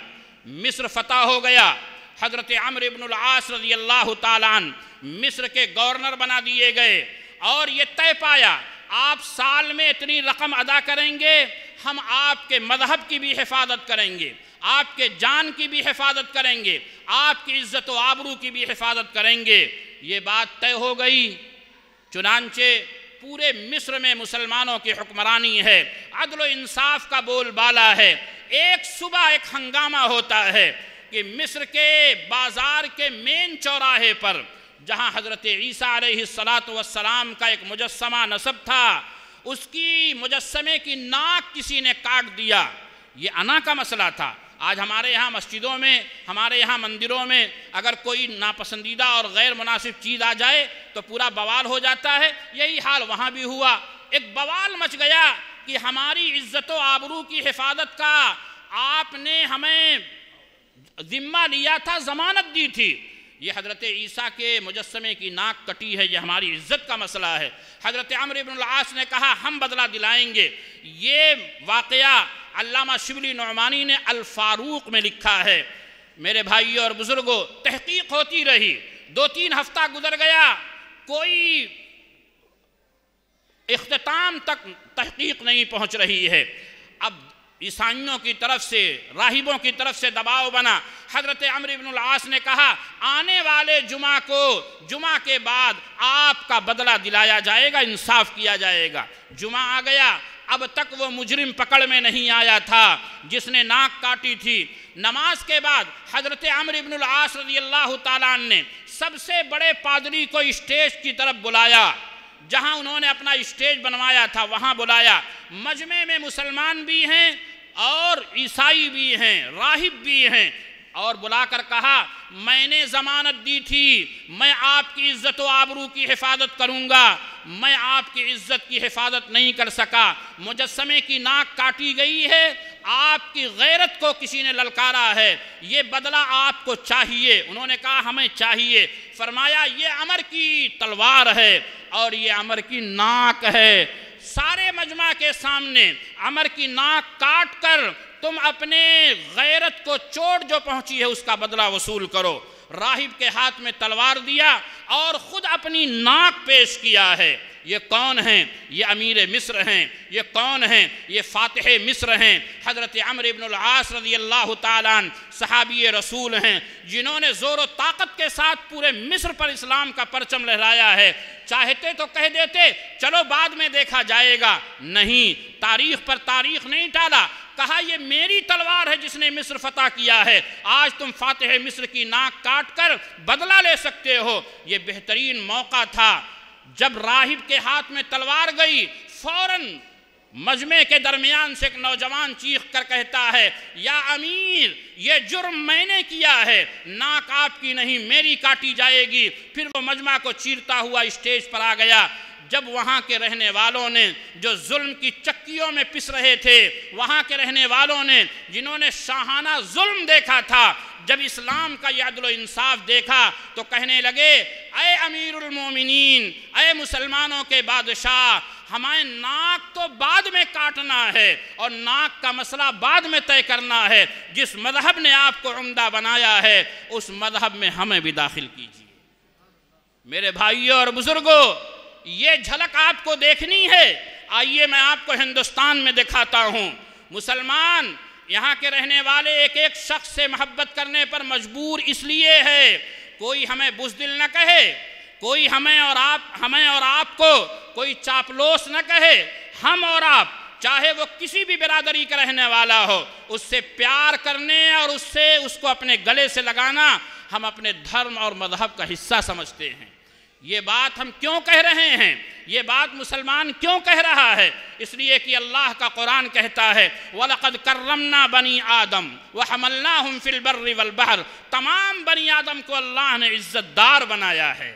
مصر فتح ہو گیا، حضرت عمرو بن العاص رضی اللہ تعالیٰ عنہ مصر کے گورنر بنا دیے گئے اور یہ طے پایا آپ سال میں اتنی رقم ادا کریں گے، ہم آپ کے مذہب کی بھی حفاظت کریں گے، آپ کے جان کی بھی حفاظت کریں گے، آپ کی عزت و آبرو کی بھی حفاظت کریں گے۔ یہ بات طے ہو گئی۔ چنانچہ پورے مصر میں مسلمانوں کی حکمرانی ہے، عدل و انصاف کا بول بالا ہے۔ ایک صبح ایک ہنگامہ ہوتا ہے کہ مصر کے بازار کے مین چوراہے پر جہاں حضرت عیسیٰ علیہ السلام کا ایک مجسمہ نصب تھا، اس کی مجسمے کی ناک کسی نے کاٹ دیا۔ یہ انا کا مسئلہ تھا۔ آج ہمارے یہاں مسجدوں میں، ہمارے یہاں مندروں میں اگر کوئی ناپسندیدہ اور غیر مناسب چیز آ جائے تو پورا بوال ہو جاتا ہے۔ یہی حال وہاں بھی ہوا۔ ایک بوال مچ گیا کہ ہماری عزت و آبرو کی حفاظت کا آپ نے ہمیں ذمہ لیا تھا، ضمانت دی تھی۔ یہ حضرت عیسیٰ کے مجسمے کی ناک کٹی ہے، یہ ہماری عزت کا مسئلہ ہے۔ حضرت عمرو بن العاص نے کہا ہم بدلہ دلائیں گے۔ یہ واقعہ علامہ شبلی نعمانی نے الفاروق میں لکھا ہے۔ میرے بھائیوں اور بزرگوں، تحقیق ہوتی رہی، 2-3 ہفتہ گزر گیا، کوئی اختتام تک تحقیق نہیں پہنچ رہی ہے۔ اب عیسائیوں کی طرف سے، راہبوں کی طرف سے دباؤ بنا۔ حضرت عمرو بن العاص نے کہا آنے والے جمعہ کو، جمعہ کے بعد آپ کا بدلہ دلایا جائے گا، انصاف کیا جائے گا۔ جمعہ آ گیا، اب تک وہ مجرم پکڑ میں نہیں آیا تھا جس نے ناک کاٹی تھی۔ نماز کے بعد حضرت عمرو بن العاص رضی اللہ تعالیٰ عنہ نے سب سے بڑے پادری کو اسٹیج کی طرف بلایا، جہاں انہوں نے اپنا اسٹیج بنوایا تھا وہاں بلایا۔ مجمع میں مسلمان بھی ہیں اور عیسائی بھی ہیں، راہب بھی ہیں، اور بلا کر کہا میں نے ضمانت دی تھی، میں آپ کی عزت و آبرو کی حفاظت کروں گا، میں آپ کی عزت کی حفاظت نہیں کر سکا۔ مجسمے کی ناک کاٹی گئی ہے، آپ کی غیرت کو کسی نے للکارا ہے، یہ بدلہ آپ کو چاہیے۔ انہوں نے کہا ہمیں چاہیے۔ فرمایا یہ عمر کی تلوار ہے اور یہ عمر کی ناک ہے۔ سارے مجمع کے سامنے عمر کی ناک کاٹ کر تم اپنے غیرت کو چوٹ جو پہنچی ہے اس کا بدلہ وصول کرو۔ راہب کے ہاتھ میں تلوار دیا اور خود اپنی ناک پیش کیا ہے۔ یہ کون ہیں؟ یہ امیر مصر ہیں۔ یہ کون ہیں؟ یہ فاتح مصر ہیں، حضرت عمرو بن العاص رضی اللہ تعالیٰ عنہ، صحابی رسول ہیں، جنہوں نے زور و طاقت کے ساتھ پورے مصر پر اسلام کا پرچم لہرایا ہے۔ چاہتے تو کہہ دیتے چلو بعد میں دیکھا جائے گا، نہیں، تاریخ پر تاریخ نہیں ٹالا، کہا یہ میری تلوار ہے جس نے مصر فتح کیا ہے، آج تم فاتح مصر کی ناک کاٹ کر بدلہ لے سکتے ہو۔ یہ بہترین موقع تھا۔ جب راہب کے ہاتھ میں تلوار گئی، فوراً مجمع کے درمیان سے ایک نوجوان چیخ کر کہتا ہے یا امیر، یہ جرم میں نے کیا ہے، ناک آپ کی نہیں میری کاٹی جائے گی۔ پھر وہ مجمع کو چیرتا ہوا اسٹیج پر آ گیا۔ جب وہاں کے رہنے والوں نے جو ظلم کی چکیوں میں پس رہے تھے، وہاں کے رہنے والوں نے جنہوں نے شاہانہ ظلم دیکھا تھا، جب اسلام کا یہ عدل و انصاف دیکھا تو کہنے لگے اے امیر المومنین، اے مسلمانوں کے بادشاہ، ہمیں ناک تو بعد میں کاٹنا ہے اور ناک کا مسئلہ بعد میں طے کرنا ہے۔ جس مذہب نے آپ کو عمدہ بنایا ہے اس مذہب میں ہمیں بھی داخل کیجیے۔ میرے بھائیوں اور بزرگوں، یہ جھلک آپ کو دیکھنی ہے۔ آئیے میں آپ کو ہندوستان میں دکھاتا ہوں۔ مسلمان یہاں کے رہنے والے ایک ایک شخص سے محبت کرنے پر مجبور اس لیے ہے، کوئی ہمیں بزدل نہ کہے، کوئی ہمیں اور آپ کو کوئی چاپلوس نہ کہے۔ ہم اور آپ، چاہے وہ کسی بھی برادری کا رہنے والا ہو، اس سے پیار کرنے اور اس کو اپنے گلے سے لگانا ہم اپنے دھرم اور مذہب کا حصہ سمجھتے ہیں۔ یہ بات ہم کیوں کہہ رہے ہیں؟ یہ بات مسلمان کیوں کہہ رہا ہے؟ اس لیے کہ اللہ کا قرآن کہتا ہے وَلَقَدْ كَرَّمْنَا بَنِي آدم وَحَمَلْنَاهُمْ فِي الْبَرِّ وَالْبَحْرِ، تمام بنی آدم کو اللہ نے عزت دار بنایا ہے۔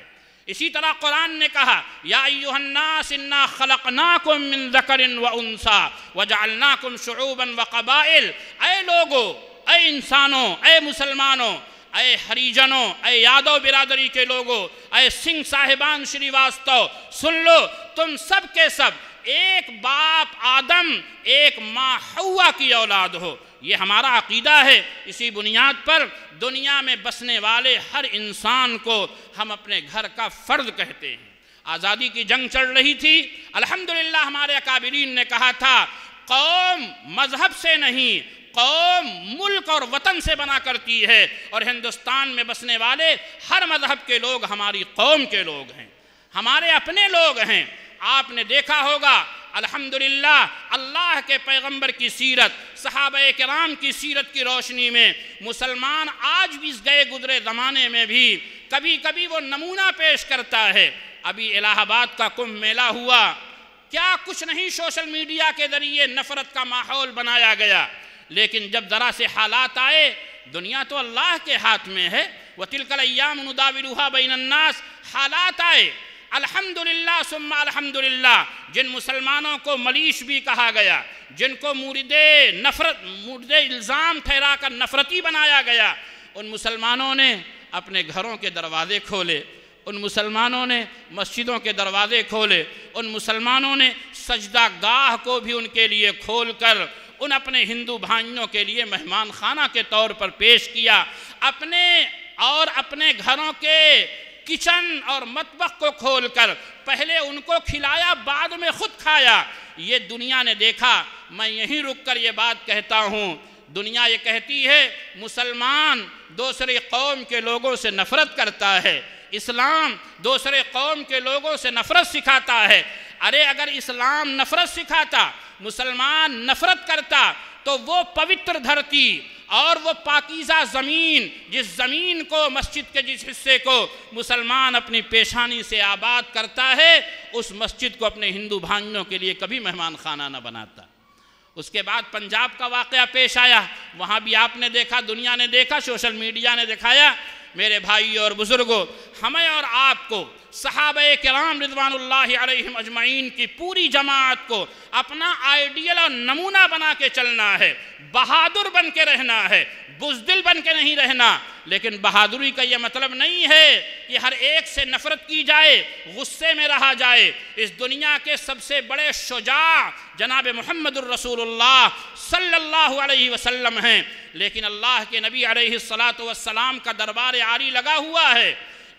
اسی طرح قرآن نے کہا یا ایھا الناس انا خلقناکم من ذکر وانثی وجعلناکم شعوبا وقبائل، اے لوگو، اے انسانوں، اے مسلمانوں، اے ہریجنوں، اے یادو برادری کے لوگوں، اے سنگھ صاحبان شریواستو، سن لو، تم سب کے سب ایک باپ آدم ایک ماں حوا کی اولاد ہو۔ یہ ہمارا عقیدہ ہے۔ اسی بنیاد پر دنیا میں بسنے والے ہر انسان کو ہم اپنے گھر کا فرد کہتے ہیں۔ آزادی کی جنگ چل رہی تھی، الحمدللہ ہمارے اکابرین نے کہا تھا قوم مذہب سے نہیں، قوم ملک اور وطن سے بنا کرتی ہے، اور ہندوستان میں بسنے والے ہر مذہب کے لوگ ہماری قوم کے لوگ ہیں، ہمارے اپنے لوگ ہیں۔ آپ نے دیکھا ہوگا الحمدللہ اللہ کے پیغمبر کی سیرت، صحابہ کرام کی سیرت کی روشنی میں مسلمان آج بھی اس گئے گزرے زمانے میں بھی کبھی کبھی وہ نمونہ پیش کرتا ہے۔ ابھی الہ آباد کا کمبھ میلہ ہوا، کیا کچھ نہیں سوشل میڈیا کے ذریعے نفرت کا ماحول بنایا گیا، لیکن جب ذرا سے حالات آئے، دنیا تو اللہ کے ہاتھ میں ہے، وَتِلْكَ الْأَيَّامُ نُدَاوِلُهَا بَيْنَ النَّاسِ، حالات آئے، الحمدللہ ثم الحمدللہ، جن مسلمانوں کو ملیش بھی کہا گیا، جن کو مورد الزام ٹھہرا کر نفرتی بنایا گیا، ان مسلمانوں نے اپنے گھروں کے دروازے کھولے، ان مسلمانوں نے مسجدوں کے دروازے کھولے، ان مسلمانوں نے سجدہ گاہ کو بھی ان کے لیے کھول کر ان اپنے ہندو بھائیوں کے لیے مہمان خانہ کے طور پر پیش کیا، اپنے گھروں کے کچن اور مطبخ کو کھول کر پہلے ان کو کھلایا، بعد میں خود کھایا۔ یہ دنیا نے دیکھا۔ میں یہیں رک کر یہ بات کہتا ہوں، دنیا یہ کہتی ہے مسلمان دوسری قوم کے لوگوں سے نفرت کرتا ہے، اسلام دوسرے قوم کے لوگوں سے نفرت سکھاتا ہے۔ ارے اگر اسلام نفرت سکھاتا، مسلمان نفرت کرتا، تو وہ پوتر دھرتی اور وہ پاکیزہ زمین، جس زمین کو، مسجد کے جس حصے کو مسلمان اپنی پیشانی سے آباد کرتا ہے، اس مسجد کو اپنے ہندو بھائیوں کے لیے کبھی مہمان خانہ نہ بناتا۔ اس کے بعد پنجاب کا واقعہ پیش آیا، وہاں بھی آپ نے دیکھا، دنیا نے دیکھا، سوشل میڈیا نے دکھایا۔ میرے بھائی اور بزرگوں، ہمیں اور آپ کو صحابہ کرام رضوان اللہ علیہم اجمعین کی پوری جماعت کو اپنا آئیڈیل اور نمونہ بنا کے چلنا ہے، بہادر بن کے رہنا ہے، بزدل بن کے نہیں رہنا۔ لیکن بہادری کا یہ مطلب نہیں ہے کہ ہر ایک سے نفرت کی جائے، غصے میں رہا جائے۔ اس دنیا کے سب سے بڑے شجاع جناب محمد الرسول اللہ صلی اللہ علیہ وسلم ہیں، لیکن اللہ کے نبی علیہ السلام کا دربار عالی لگا ہوا ہے۔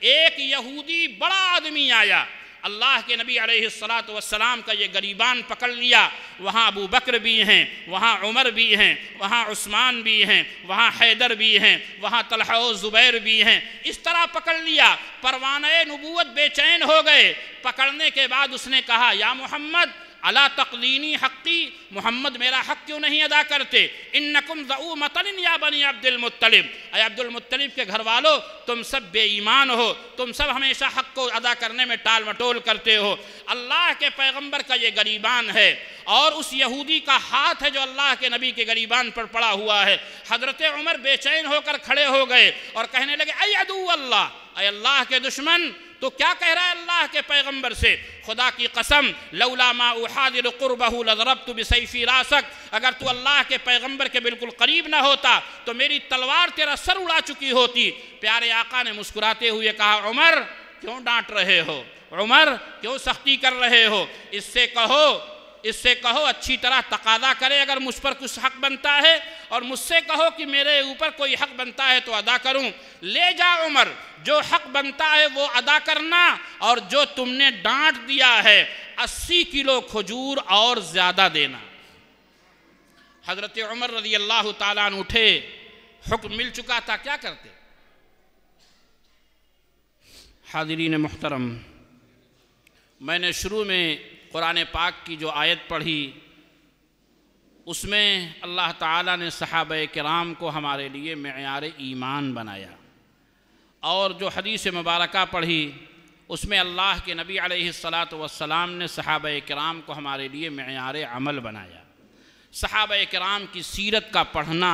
ایک یہودی بڑا آدمی آیا، اللہ کے نبی علیہ السلام کا یہ گریبان پکڑ لیا، وہاں ابو بکر بھی ہیں، وہاں عمر بھی ہیں، وہاں عثمان بھی ہیں، وہاں حیدر بھی ہیں، وہاں طلحہ و زبیر بھی ہیں، اس طرح پکڑ لیا، پروانہ نبوت بے چین ہو گئے۔ پکڑنے کے بعد اس نے کہا، یا محمد الا تقلینی حقی، محمد میرا حق کیوں نہیں ادا کرتے؟ انکم ذو مطن یا بنی عبد المطلب، اے عبد المطلب کے گھر والو، تم سب بے ایمان ہو، تم سب ہمیشہ حق کو ادا کرنے میں ٹال مٹول کرتے ہو۔ اللہ کے پیغمبر کا یہ گریبان ہے، اور اس یہودی کا ہاتھ ہے جو اللہ کے نبی کے گریبان پر پڑا ہوا ہے۔ حضرت عمر بے چین ہو کر کھڑے ہو گئے اور کہنے لگے، اے عدو اللہ، اے اللہ کے دشمن، تو کیا کہہ رہا ہے اللہ کے پیغمبر سے؟ خدا کی قسم، لولا ما احاذر قربہ لضربت بسیفی راسک، اگر تو اللہ کے پیغمبر کے بالکل قریب نہ ہوتا تو میری تلوار تیرا سر اڑا چکی ہوتی۔ پیارے آقا نے مسکراتے ہوئے کہا، عمر کیوں ڈانٹ رہے ہو؟ عمر کیوں سختی کر رہے ہو؟ اس سے کہو اچھی طرح تقاضا کرے اگر مجھ پر کچھ حق بنتا ہے، اور مجھ سے کہو کہ میرے اوپر کوئی حق بنتا ہے تو ادا کروں۔ لے جا عمر، جو حق بنتا ہے وہ ادا کرنا، اور جو تم نے ڈانٹ دیا ہے 80 کلو کھجور اور زیادہ دینا۔ حضرت عمر رضی اللہ تعالیٰ عنہ اٹھے، حکم مل چکا تھا، کیا کرتے؟ حاضرین محترم، میں نے شروع میں قرآن پاک کی جو آیت پڑھی، اس میں اللہ تعالیٰ نے صحابہ کرام کو ہمارے لیے معیار ایمان بنایا، اور جو حدیث مبارکہ پڑھی اس میں اللہ کے نبی علیہ السلام نے صحابہ کرام کو ہمارے لیے معیار عمل بنایا۔ صحابہ کرام کی سیرت کا پڑھنا،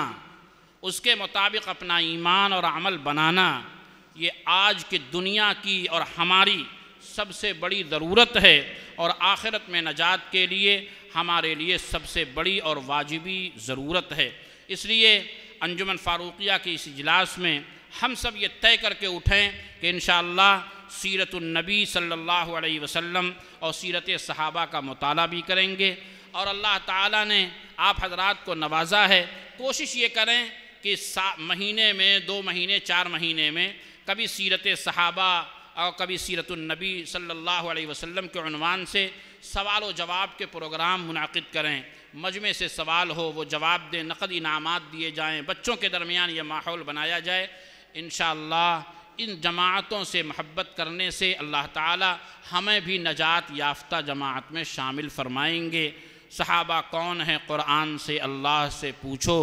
اس کے مطابق اپنا ایمان اور عمل بنانا، یہ آج کی دنیا کی اور ہماری سب سے بڑی ضرورت ہے، اور آخرت میں نجات کے لیے ہمارے لیے سب سے بڑی اور واجبی ضرورت ہے۔ اس لیے انجمن فاروقیہ کے اس اجلاس میں ہم سب یہ طے کر کے اٹھیں کہ انشاءاللہ سیرت النبی صلی اللہ علیہ وسلم اور سیرت صحابہ کا مطالعہ بھی کریں گے، اور اللہ تعالیٰ نے آپ حضرات کو نوازا ہے، کوشش یہ کریں کہ مہینے میں 2 مہینے 4 مہینے میں کبھی سیرت صحابہ اور کبھی سیرت النبی صلی اللہ علیہ وسلم کے عنوان سے سوال و جواب کے پروگرام منعقد کریں۔ مجمع سے سوال ہو وہ جواب دیں، نقد انعامات دیے جائیں، بچوں کے درمیان یہ ماحول بنایا جائے۔ انشاءاللہ ان جماعتوں سے محبت کرنے سے اللہ تعالی ہمیں بھی نجات یافتہ جماعت میں شامل فرمائیں گے۔ صحابہ کون ہیں؟ قرآن سے، اللہ سے پوچھو،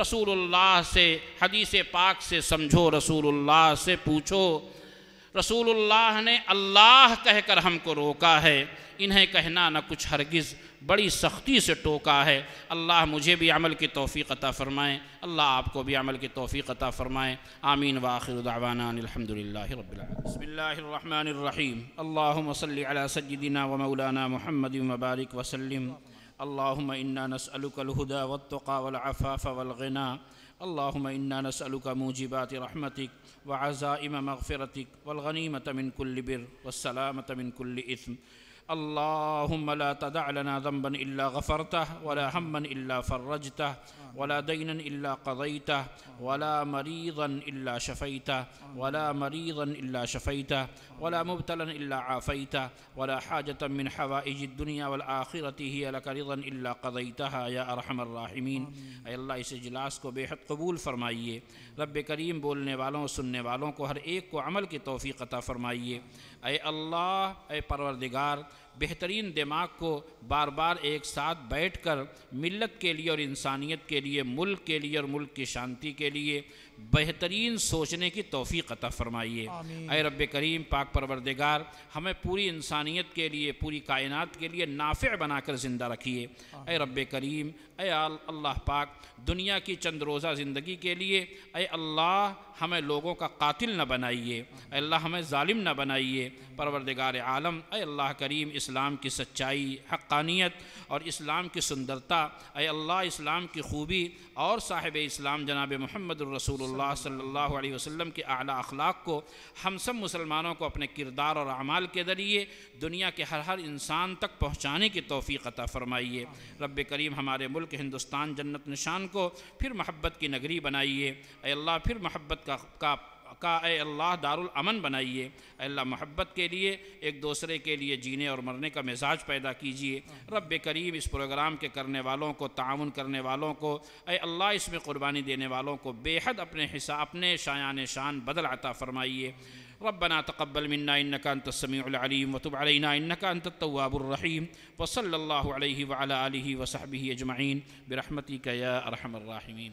رسول اللہ سے، حدیث پاک سے سمجھو، رسول اللہ سے پوچھو۔ رسول اللہ نے اللہ کہہ کر ہم کو روکا ہے، انہیں کہنا نہ کچھ ہرگز بڑی سختی سے ٹوکا ہے۔ اللہ مجھے بھی عمل کی توفیق عطا فرمائیں، اللہ آپ کو بھی عمل کی توفیق عطا فرمائیں۔ آمین وآخر دعوانا الحمدللہ رب العالمین۔ بسم اللہ الرحمن الرحیم۔ اللہم صلی علی سیدنا و مولانا محمد وبارک وسلم۔ اللہم انا نسألک الہدى والتقى والعفاف والغنى۔ اللہم انا نسألک موجبات رحمتک وعزائم مغفرتک والغنیمۃ من کل بر والسلامۃ من کل اثم۔ اللہم لا تدع لنا ذنبا الا غفرته ولا ہما الا فرجته ولا دینا الا قضیته ولا مريضا الا شفیته ولا مريضا الا شفیته ولا مبتلا الا عافیته ولا حاجة من حوائج الدنيا والآخرة هي لك رضا الا قضیتها یا ارحم الراحمین۔ اے اللہ اس اجلاس کو بے حد قبول فرمائیے۔ رب کریم بولنے والوں سننے والوں کو ہر ایک کو عمل کی توفیق عطا فرمائیے۔ اے اللہ، اے پروردگار، بہترین دماغ کو بار بار ایک ساتھ بیٹھ کر ملت کے لیے اور انسانیت کے لیے، ملک کے لیے اور ملک کی شانتی کے لیے بہترین سوچنے کی توفیق عطا فرمائیے۔ اے رب کریم پاک پروردگار، ہمیں پوری انسانیت کے لیے، پوری کائنات کے لیے نافع بنا کر زندہ رکھیے۔ اے رب کریم، اے اللہ پاک، دنیا کی چند روزہ زندگی کے لیے اے اللہ ہمیں لوگوں کا قاتل نہ بنائیے، اے اللہ ہمیں ظالم نہ بنائیے۔ پروردگار عالم، اے اللہ کریم، اسلام کی سچائی، حقانیت اور اسلام کی سندرتا، اے اللہ اسلام کی خوبی اور صاحب اسلام جناب محمد الرسول اللہ صلی اللہ علیہ وسلم کے اعلیٰ اخلاق کو ہم سب مسلمانوں کو اپنے کردار اور اعمال کے ذریعے دنیا کے ہر انسان تک پہنچانے کی توفیق عطا فرمائیے۔ رب کریم ہمارے ملک ہندوستان جنت نشان کو پھر محبت کی نگری بنائیے، اے اللہ پھر محبت کا اے اللہ دارالامن بنائیے۔ اے اللہ محبت کے لیے، ایک دوسرے کے لیے جینے اور مرنے کا مزاج پیدا کیجیے۔ رب کریم اس پروگرام کے کرنے والوں کو، تعاون کرنے والوں کو، اے اللہ اس میں قربانی دینے والوں کو بے حد اپنے شایان شان بدل عطا فرمائیے۔ ربنا تقبل منا انك انت السميع العليم وتب علينا انك انت التواب الرحيم وصلى الله عليه وعلى اله وصحبه اجمعين برحمتك يا ارحم الراحمين۔